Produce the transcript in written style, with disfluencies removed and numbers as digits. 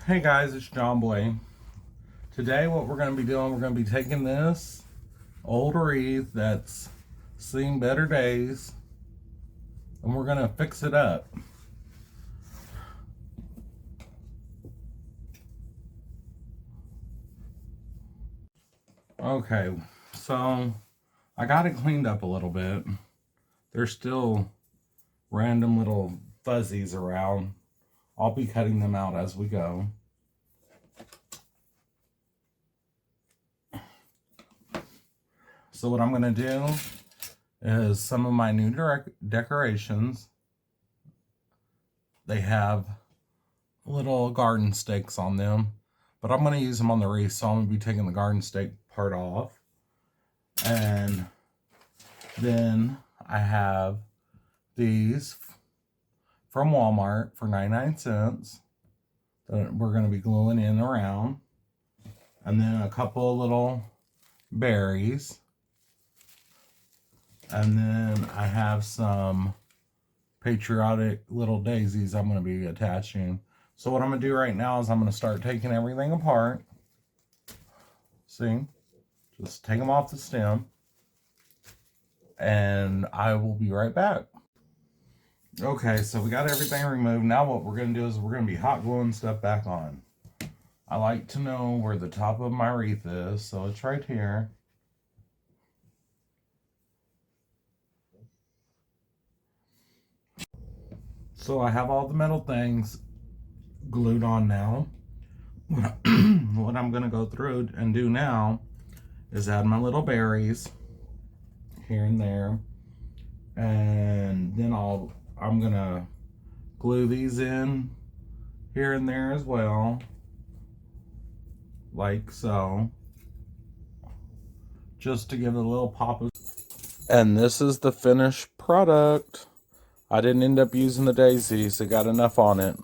Hey guys, it's John Boy. Today what we're going to be doing, we're going to be taking this old wreath that's seen better days and we're going to fix it up. Okay, so I got it cleaned up a little bit. There's still random little fuzzies around. I'll be cutting them out as we go. So what I'm going to do is some of my new decorations. They have little garden stakes on them, but I'm going to use them on the wreath, so I'm going to be taking the garden stake part off. And then I have these from Walmart for 99 cents that we're going to be gluing in around. And then a couple of little berries. And then I have some patriotic little daisies I'm going to be attaching. So what I'm going to do right now is I'm going to start taking everything apart. See? Just take them off the stem. And I will be right back. Okay, so we got everything removed. Now what we're going to do is we're going to be hot gluing stuff back on. I like to know where the top of my wreath is, so it's right here. So I have all the metal things glued on now. What I'm going to go through and do now is add my little berries here and there. And then I'm going to glue these in here and there as well. Like so. Just to give it a little pop of... And this is the finished product. I didn't end up using the daisies. It got enough on it.